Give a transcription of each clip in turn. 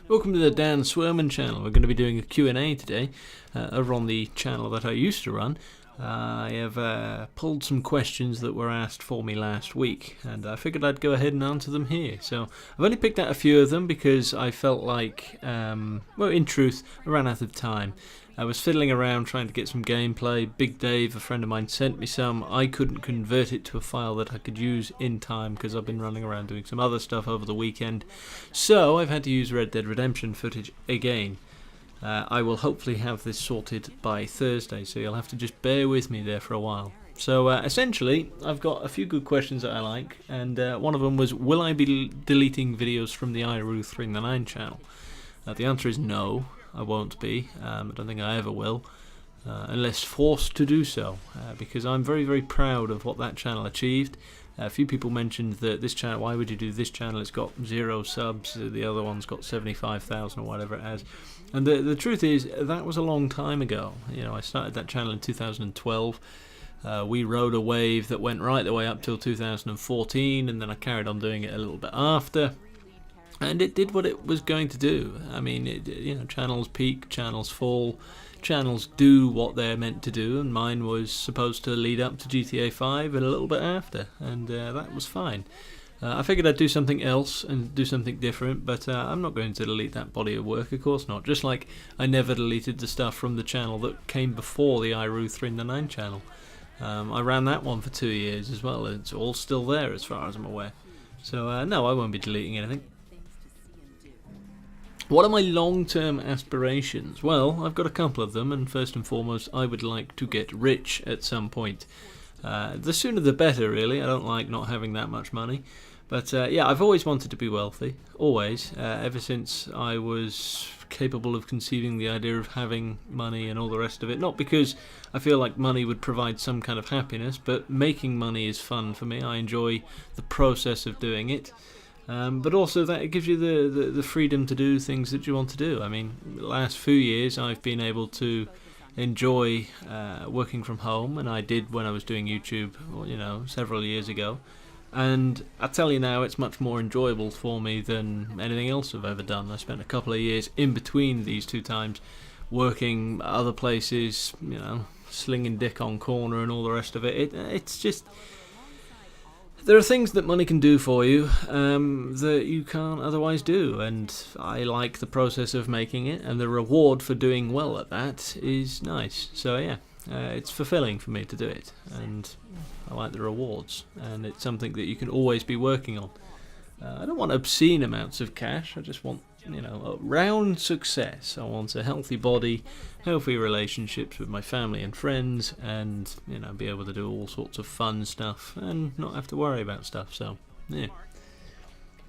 Welcome to the Dan Swerman Channel. We're going to be doing a Q&A today over on the channel that I used to run. I have pulled some questions that were asked for me last week, and I figured I'd go ahead and answer them here. So I've only picked out a few of them because I felt like, well, in truth, I ran out of time. I was fiddling around trying to get some gameplay. Big Dave, a friend of mine, sent me some. I couldn't convert it to a file that I could use in time because I've been running around doing some other stuff over the weekend. So I've had to use Red Dead Redemption footage again. I will hopefully have this sorted by Thursday, so you'll have to just bear with me there for a while. So essentially, I've got a few good questions that I like, and one of them was, will I be deleting videos from the iRue399 channel? The answer is no. I won't be. I don't think I ever will, unless forced to do so, because I'm very, very proud of what that channel achieved. A few people mentioned that this channel, why would you do this channel? It's got 0 subs, the other one's got 75,000 or whatever it has. And the truth is, that was a long time ago. You know, I started that channel in 2012. We rode a wave that went right the way up till 2014, and then I carried on doing it a little bit after. And it did what it was going to do. I mean, you know, channels peak, channels fall, channels do what they're meant to do, and mine was supposed to lead up to GTA 5 and a little bit after, and that was fine. I figured I'd do something else and do something different, but I'm not going to delete that body of work, of course not. Just like I never deleted the stuff from the channel that came before the iRue399 channel. I ran that one for 2 years as well, and it's all still there as far as I'm aware. So no, I won't be deleting anything. What are my long-term aspirations? Well, I've got a couple of them, and first and foremost, I would like to get rich at some point. The sooner the better, really. I don't like not having that much money. But yeah, I've always wanted to be wealthy, always, ever since I was capable of conceiving the idea of having money and all the rest of it. Not because I feel like money would provide some kind of happiness, but making money is fun for me. I enjoy the process of doing it. But also that it gives you the freedom to do things that you want to do. I mean, the last few years I've been able to enjoy working from home, and I did when I was doing YouTube, you know, several years ago. And I tell you now, it's much more enjoyable for me than anything else I've ever done. I spent a couple of years in between these two times working other places, you know, slinging dick on corner and all the rest of it. It's just... There are things that money can do for you that you can't otherwise do, and I like the process of making it, and the reward for doing well at that is nice. So yeah, it's fulfilling for me to do it, and I like the rewards, and it's something that you can always be working on. I don't want obscene amounts of cash, I just want, you know, a round success. I want a healthy body, healthy relationships with my family and friends, and, you know, be able to do all sorts of fun stuff and not have to worry about stuff. So yeah.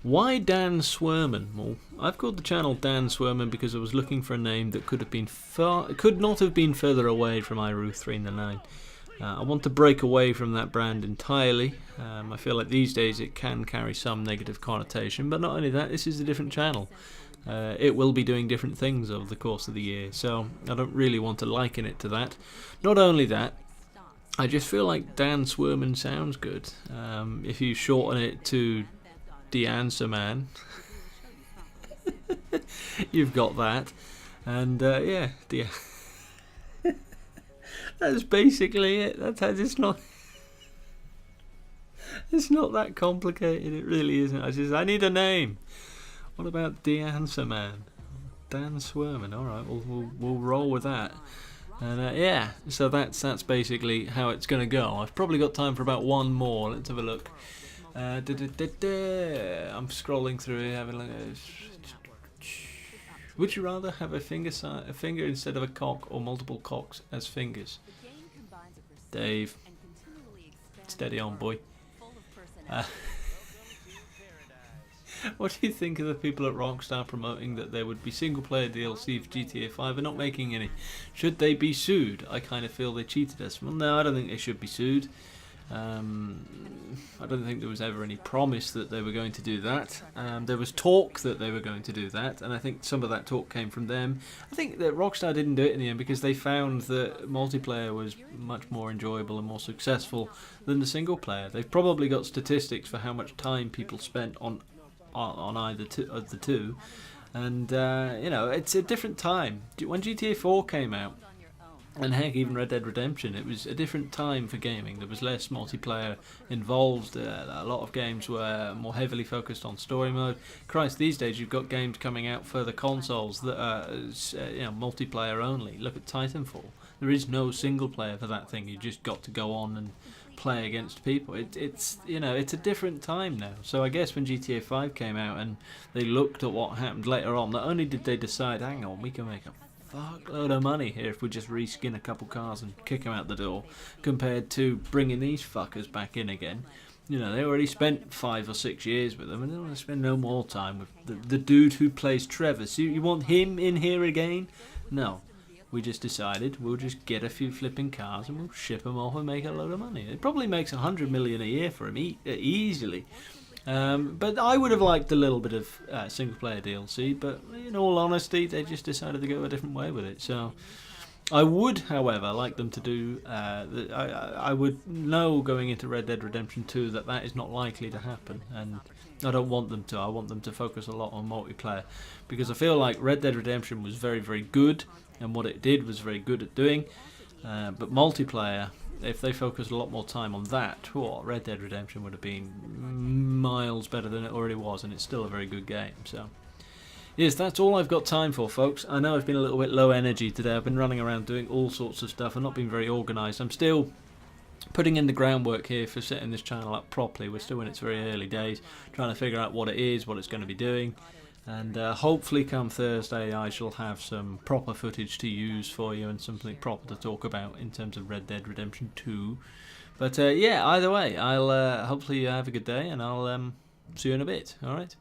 Why Dan Swerman? Well, I've called the channel Dan Swerman because I was looking for a name that could not have been further away from iRue399. I want to break away from that brand entirely. I feel like these days it can carry some negative connotation, but not only that, this is a different channel. It will be doing different things over the course of the year, so I don't really want to liken it to that. Not only that, I just feel like Dan Swerman sounds good. If you shorten it to Dan Swerman, you've got that. And yeah, that's basically it. It's not that complicated. It really isn't. I need a name. What about Dan Swerman? Dan Swerman. All right, we'll roll with that. And yeah, so that's basically how it's going to go. I've probably got time for about one more. Let's have a look. I'm scrolling through here, having a look. Would you rather have a finger instead of a cock, or multiple cocks as fingers? Dave, steady on, boy. What do you think of the people at Rockstar promoting that there would be single-player DLC for GTA 5 and not making any? Should they be sued? I kind of feel they cheated us. Well, no, I don't think they should be sued. I don't think there was ever any promise that they were going to do that. There was talk that they were going to do that, and I think some of that talk came from them. I think that Rockstar didn't do it in the end because they found that multiplayer was much more enjoyable and more successful than the single player. They've probably got statistics for how much time people spent on either of the two. And you know, it's a different time. When GTA 4 came out, and heck, even Red Dead Redemption, it was a different time for gaming. There was less multiplayer involved. A lot of games were more heavily focused on story mode. Christ, these days you've got games coming out for the consoles that are multiplayer only. Look at Titanfall. There is no single player for that thing. You just got to go on and play against people. It's a different time now. So I guess when GTA 5 came out and they looked at what happened later on, not only did they decide, hang on, we can make a fuckload of money here if we just reskin a couple cars and kick them out the door, compared to bringing these fuckers back in again. You know, they already spent 5 or 6 years with them, and they don't want to spend no more time with the dude who plays Trevor. So you want him in here again? No. We just decided we'll just get a few flipping cars and we'll ship them off and make a load of money. It probably makes $100 million a year for him easily. But I would have liked a little bit of single-player DLC, but in all honesty, they just decided to go a different way with it. So I would, however, like them to do... I would know going into Red Dead Redemption 2 that is not likely to happen, and I don't want them to. I want them to focus a lot on multiplayer, because I feel like Red Dead Redemption was very, very good, and what it did was very good at doing, but multiplayer... If they focused a lot more time on that, Red Dead Redemption would have been miles better than it already was, and it's still a very good game. So, yes, that's all I've got time for, folks. I know I've been a little bit low energy today. I've been running around doing all sorts of stuff and not been very organised. I'm still putting in the groundwork here for setting this channel up properly. We're still in its very early days, trying to figure out what it is, what it's going to be doing. And hopefully come Thursday I shall have some proper footage to use for you and something proper to talk about in terms of Red Dead Redemption 2. But yeah, either way, I'll hopefully you have a good day, and I'll see you in a bit. Alright?